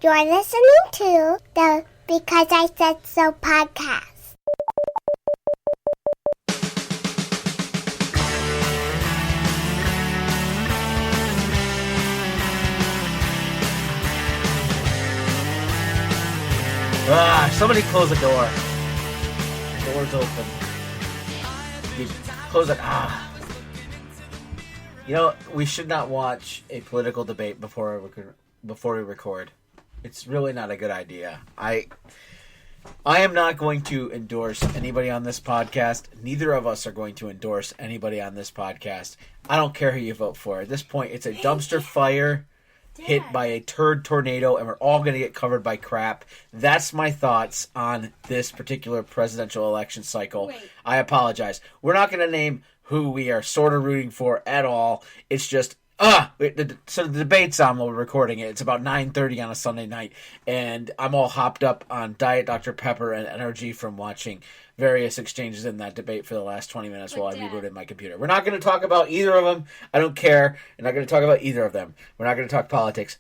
You're listening to the Because I Said So podcast. Somebody close the door. The door's open. You close it. You know, we should not watch a political debate before we record. It's really not a good idea. I am not going to endorse anybody on this podcast. Neither of us are going to endorse anybody on this podcast. I don't care who you vote for. At this point, it's a dumpster fire hit by a turd tornado, and we're all going to get covered by crap. That's my thoughts on this particular presidential election cycle. Wait. I apologize. We're not going to name who we are sort of rooting for at all. It's just, so the debate's on while we're recording it. It's about 9:30 on a Sunday night, and I'm all hopped up on Diet Dr. Pepper and energy from watching various exchanges in that debate for the last 20 minutes while I rebooted my computer. We're not going to talk about either of them. I don't care. We're not going to talk about either of them. We're not going to talk politics.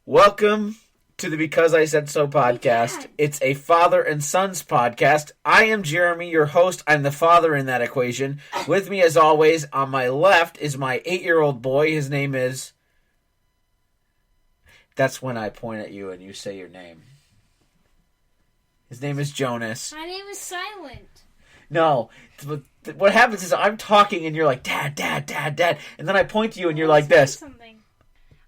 Welcome to the Because I Said So podcast. It's a father and son's podcast. I am Jeremy, your host. I'm the father in that equation. With me, as always, on my left is my 8-year-old boy. His name is... That's when I point at you and you say your name. His name is Jonas. My name is Silent. No. What happens is I'm talking and you're like, Dad, Dad, Dad, Dad. And then I point to you and you're like this. Something.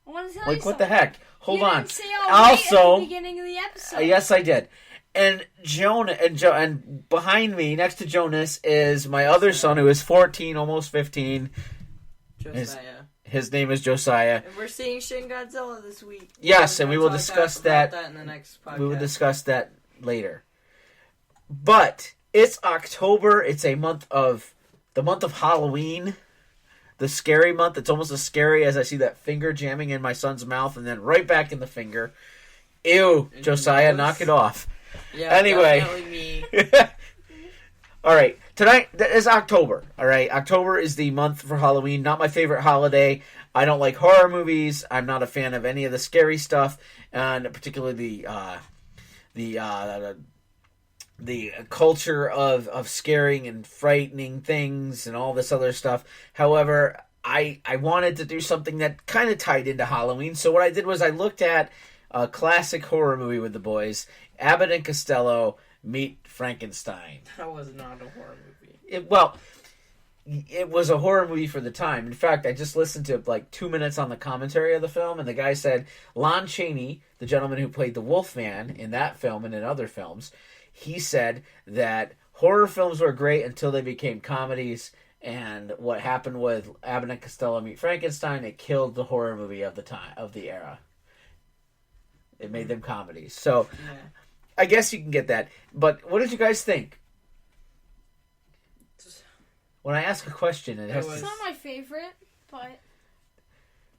I want to tell Like, you what something. the heck? Hold on. Didn't say all Also, right at the beginning of the episode. Yes, I did. And and behind me, next to Jonas, is my other son who is 14, almost 15. Josiah. His name is Josiah. And we're seeing Shin Godzilla this week. Yes, and we will discuss that. In the next podcast. We will discuss that later. But it's October. It's the month of Halloween. The scary month. It's almost as scary as I see that finger jamming in my son's mouth and then right back in the finger. Ew, Josiah, knock it off. Yeah, Anyway. definitely me. All right, tonight is October. All right, October is the month for Halloween. Not my favorite holiday. I don't like horror movies. I'm not a fan of any of the scary stuff, and particularly the culture of scaring and frightening things and all this other stuff. However, I wanted to do something that kind of tied into Halloween. So what I did was I looked at a classic horror movie with the boys, Abbott and Costello Meet Frankenstein. That was not a horror movie. It was a horror movie for the time. In fact, I just listened to like 2 minutes on the commentary of the film, and the guy said Lon Chaney, the gentleman who played the Wolfman in that film and in other films, he said that horror films were great until they became comedies, and what happened with Abbott and Costello Meet Frankenstein, it killed the horror movie of the time, of the era. It made them comedies. So, Yeah. I guess you can get that. But what did you guys think? When I ask a question, It's not my favorite, but...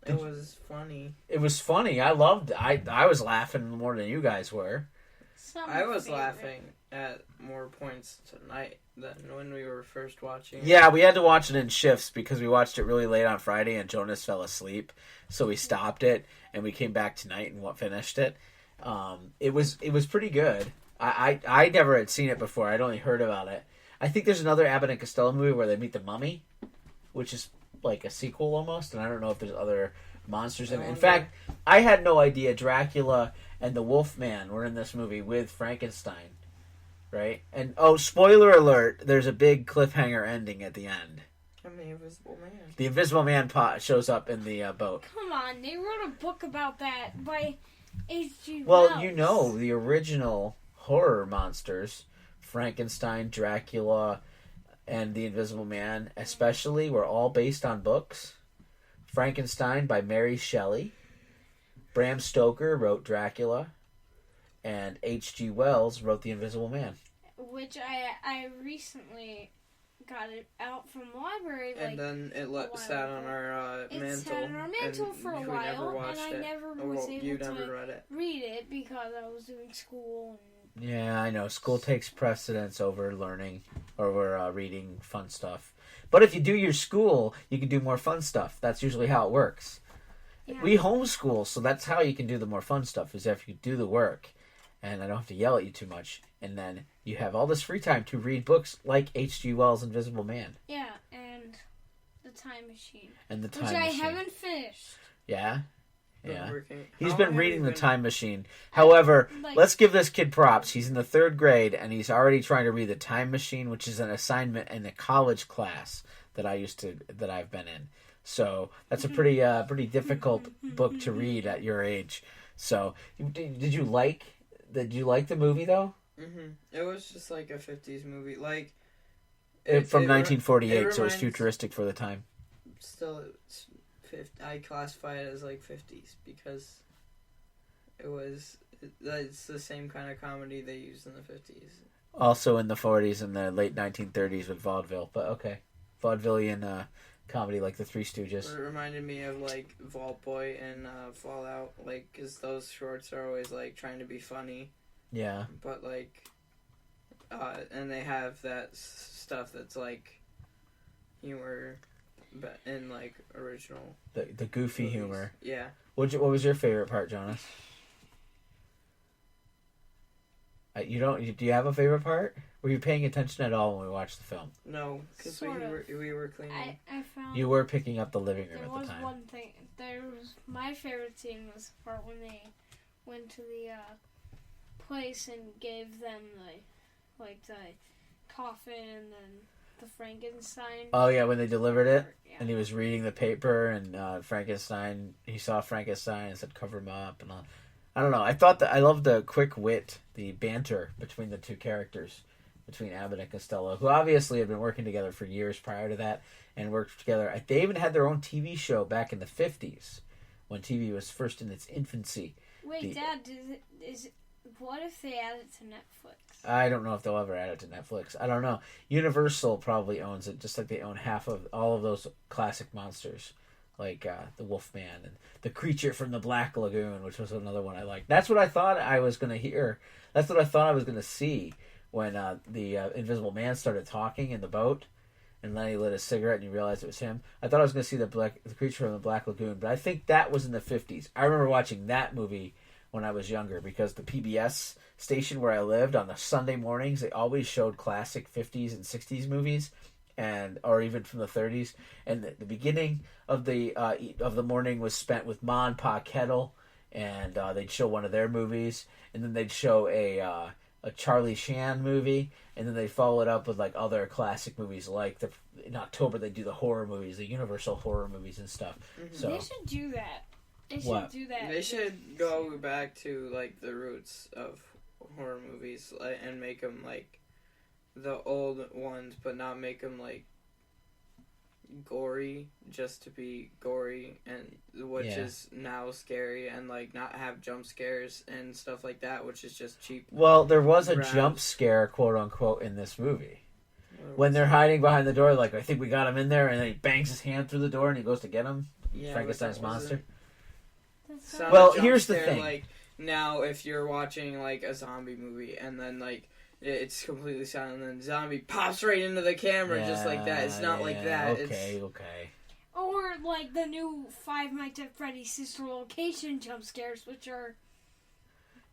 It was funny. It was funny. I loved it. I was laughing more than you guys were. It's not my I was favorite. laughing at more points tonight than when we were first watching. Yeah, we had to watch it in shifts because we watched it really late on Friday and Jonas fell asleep. So we stopped it and we came back tonight and finished it. It was pretty good. I never had seen it before. I'd only heard about it. I think there's another Abbott and Costello movie where they meet the mummy, which is like a sequel almost, and I don't know if there's other monsters in it. In fact, I had no idea Dracula and the Wolfman were in this movie with Frankenstein, right? And, spoiler alert, there's a big cliffhanger ending at the end. I'm the Invisible Man. The Invisible Man shows up in the boat. Come on, they wrote a book about that by H.G. Well, Wells. you know, the original horror monsters, Frankenstein, Dracula, and the Invisible Man especially, were all based on books. Frankenstein by Mary Shelley. Bram Stoker wrote Dracula. And H.G. Wells wrote The Invisible Man. Which I recently got it out from the library. And then it sat on our mantle. It sat on our mantle for a we while, never watched and I it. never Or, was well, you able never to read it. read it because I was doing school. Yeah, I know. School takes precedence over learning, over reading fun stuff. But if you do your school, you can do more fun stuff. That's usually how it works. Yeah. We homeschool, so that's how you can do the more fun stuff, is if you do the work, and I don't have to yell at you too much, and then you have all this free time to read books like H.G. Wells' Invisible Man. Yeah, and The Time Machine. And The Time Which Machine. I haven't finished. Yeah? Yeah. Working. He's How been long have reading you The been- Time Machine. However, Like- let's give this kid props. He's in the 3rd grade, and he's already trying to read The Time Machine, which is an assignment in a college class that I've been in. So that's a pretty difficult book to read at your age. So did you like the movie though? It was just like a 50s movie, like From 1948, it so it was reminds- futuristic for the time. Still, I classify it as like 50s because it's the same kind of comedy they used in the 50s. Also in the 40s and the late 1930s with vaudeville, but okay, vaudevillian comedy like the Three Stooges. It reminded me of like Vault Boy and Fallout, like because those shorts are always like trying to be funny, Yeah. but like, and they have that stuff that's like humor, but in like original The goofy movies. humor. Yeah. What was your favorite part, Jonas? Do you have a favorite part? Were you paying attention at all when we watched the film? No, because Sort of. we were cleaning. I found You were picking up the living room there at was the time. one thing. My favorite scene was the part when they went to the place and gave them the coffin and then the Frankenstein. Oh yeah, when they delivered it, Yeah. and he was reading the paper, and Frankenstein. He saw Frankenstein and said, "Cover him up," and all. I don't know. I loved the quick wit, the banter between the two characters, between Abbott and Costello, who obviously had been working together for years prior to that, and worked together. They even had their own TV show back in the 50s, when TV was first in its infancy. Wait, Dad, what if they add it to Netflix? I don't know if they'll ever add it to Netflix. I don't know. Universal probably owns it, just like they own half of all of those classic monsters, like the Wolfman and the Creature from the Black Lagoon, which was another one I liked. That's what I thought I was going to hear. That's what I thought I was going to see when the Invisible Man started talking in the boat, and then he lit a cigarette and you realized it was him. I thought I was going to see the Creature from the Black Lagoon, but I think that was in the 50s. I remember watching that movie when I was younger, because the PBS station where I lived, on the Sunday mornings, they always showed classic 50s and 60s movies, or even from the 30s. And the beginning of the morning was spent with Ma and Pa Kettle, and they'd show one of their movies, and then they'd show a Charlie Chan movie, and then they'd follow it up with like other classic movies, like in October they'd do the horror movies, the Universal horror movies and stuff. So They should do that. They should What? do that. They should go back to like the roots of horror movies, and make them like the old ones, but not make them like gory just to be gory, and which is now scary, and like not have jump scares and stuff like that, which is just cheap. well, there was a grabs. jump scare, quote unquote, in this movie. When they're hiding behind the door, like, I think we got him in there, and then he bangs his hand through the door and he goes to get him. Yeah, Frankenstein's but that monster. wasn't- That's It's not- not Well, a jump here's the scare, thing. Like now, if you're watching like a zombie movie and then like it's completely silent, and then zombie pops right into the camera just like that. It's not like that. Okay. Or like the new Five Nights at Freddy's Sister Location jump scares, which are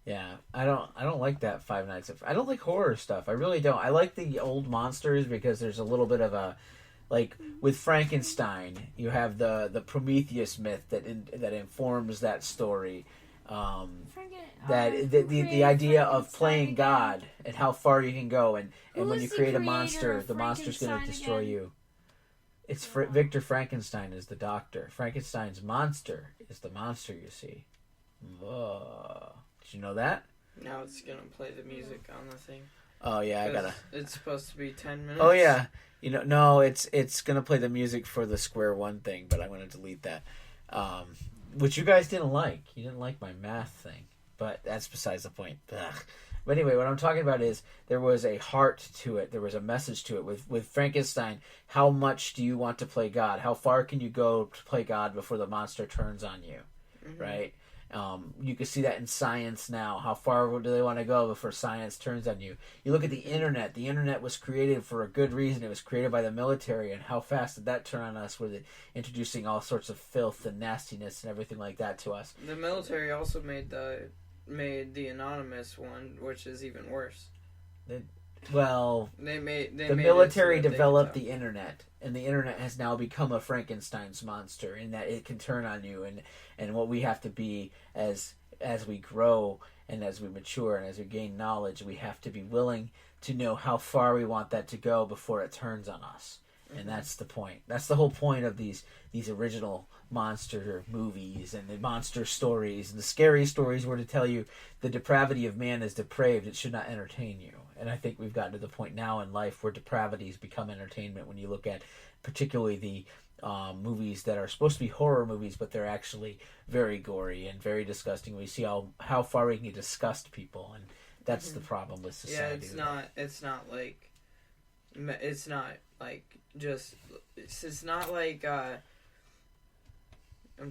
Yeah, I don't like that Five Nights. I don't like horror stuff. I really don't. I like the old monsters because there's a little bit of a, like with Frankenstein, you have the Prometheus myth that informs that story. That the idea of playing God and how far you can go, and when is you the create a creator monster, of the monster's going to Frankenstein destroy again? you. It's Victor Frankenstein is the doctor. Frankenstein's monster is the monster you see. Whoa. Did you know that? Now it's gonna play the music on the thing. Oh yeah, I gotta. It's supposed to be 10 minutes. Oh yeah, no, it's gonna play the music for the Square One thing, but I'm gonna delete that. Which you guys didn't like. You didn't like my math thing, but that's besides the point. Ugh. But anyway, what I'm talking about is there was a heart to it. There was a message to it. With Frankenstein, how much do you want to play God? How far can you go to play God before the monster turns on you? Mm-hmm. Right? You can see that in science now. How far do they want to go before science turns on you? You look at the internet. The internet was created for a good reason. It was created by the military, and how fast did that turn on us with it, introducing all sorts of filth and nastiness and everything like that to us. The military also made the anonymous one, which is even worse. The The military developed the internet, and the internet has now become a Frankenstein's monster in that it can turn on you, and what we have to be as we grow and as we mature and as we gain knowledge, we have to be willing to know how far we want that to go before it turns on us. And that's the point. That's the whole point of these original monster movies and the monster stories. And the scary stories were to tell you the depravity of man is depraved. It should not entertain you. And I think we've gotten to the point now in life where depravities become entertainment when you look at particularly the movies that are supposed to be horror movies, but they're actually very gory and very disgusting. We see how far we can disgust people, and that's the problem with society. Yeah, it's not like I'm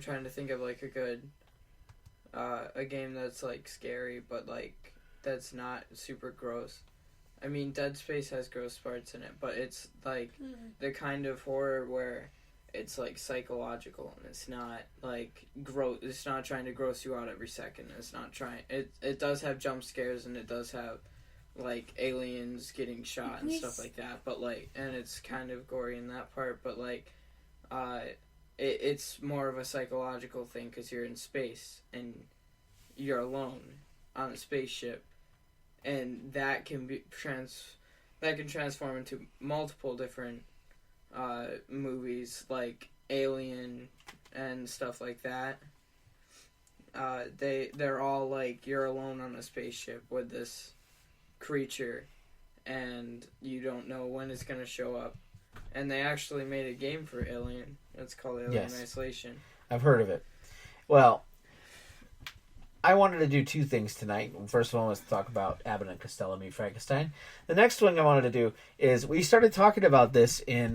trying to think of like a good a game that's like scary, but like that's not super gross. I mean, Dead Space has gross parts in it, but it's like the kind of horror where it's like psychological and it's not like gross. It's not trying to gross you out every second. It's not trying. It does have jump scares and it does have like aliens getting shot and stuff like that. But like, and it's kind of gory in that part. But like, it's more of a psychological thing because you're in space and you're alone on a spaceship. And that can transform into multiple different movies like Alien and stuff like that. They're all like you're alone on a spaceship with this creature, and you don't know when it's gonna show up. And they actually made a game for Alien. It's called Alien Isolation. I've heard of it. Well, I wanted to do two things tonight. First one was to talk about Abbott and Costello Meet Frankenstein. The next thing I wanted to do is we started talking about this in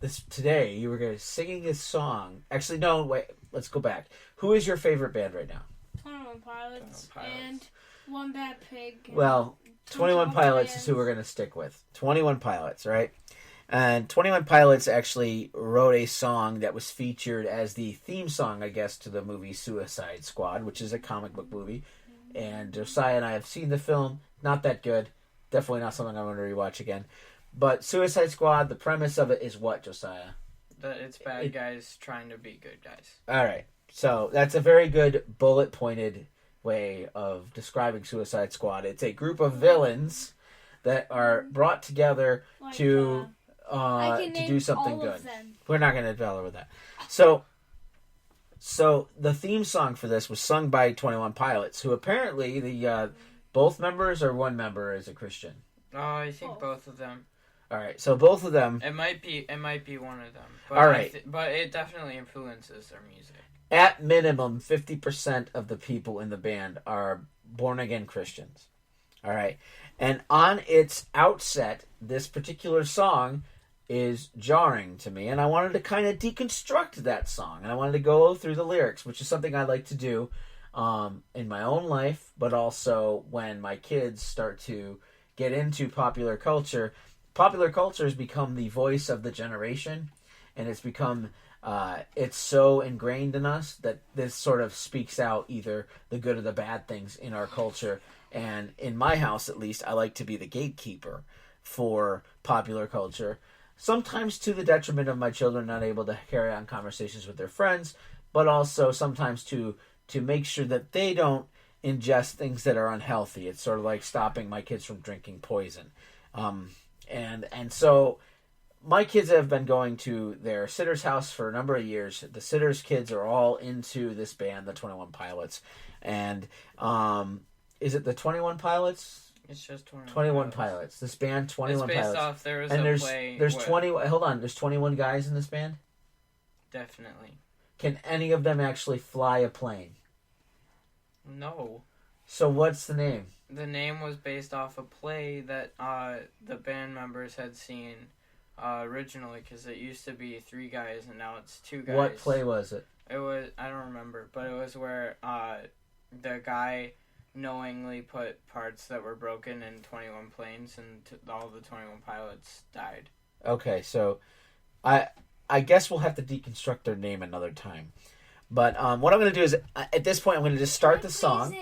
this today. You were singing this song. Actually, no, wait. Let's go back. Who is your favorite band right now? 21 Pilots and One Bad Pig. Well, 21 Pilots is who we're going to stick with. 21 Pilots, right? And 21 Pilots actually wrote a song that was featured as the theme song, I guess, to the movie Suicide Squad, which is a comic book movie. And Josiah and I have seen the film. Not that good. Definitely not something I want to rewatch again. But Suicide Squad, the premise of it is what, Josiah? That it's bad guys trying to be good guys. All right. So that's a very good bullet-pointed way of describing Suicide Squad. It's a group of villains that are brought together to do something good. We're not going to dwell with that. So the theme song for this was sung by 21 Pilots, who apparently the both members or one member is a Christian. Oh, I think both of them. All right, so both of them. It might be one of them. But all right, but it definitely influences their music. At minimum, 50% of the people in the band are born again Christians. All right, and on its outset, this particular song is jarring to me, and I wanted to kind of deconstruct that song, and I wanted to go through the lyrics, which is something I like to do in my own life, but also when my kids start to get into popular culture. Popular culture has become the voice of the generation, and it's become it's so ingrained in us that this sort of speaks out either the good or the bad things in our culture. And in my house, at least, I like to be the gatekeeper for popular culture. Sometimes to the detriment of my children not able to carry on conversations with their friends, but also sometimes to make sure that they don't ingest things that are unhealthy. It's sort of like stopping my kids from drinking poison. And so my kids have been going to their sitter's house for a number of years. The sitter's kids are all into this band, the 21 Pilots. And is it the 21 Pilots? It's just 21 Pilots. This band, 21 it's based Pilots. Off, there was and a there's play there's 20. Hold on, there's 21 guys in this band. Definitely. Can any of them actually fly a plane? No. So what's the name? The name was based off a play that the band members had seen originally, because it used to be 3 guys and now it's 2 guys. What play was it? It was, I don't remember, but it was where the guy knowingly put parts that were broken in 21 planes, and all the 21 pilots died. Okay, so I guess we'll have to deconstruct their name another time. But what I'm going to do is, at this point, I'm going to just start the song.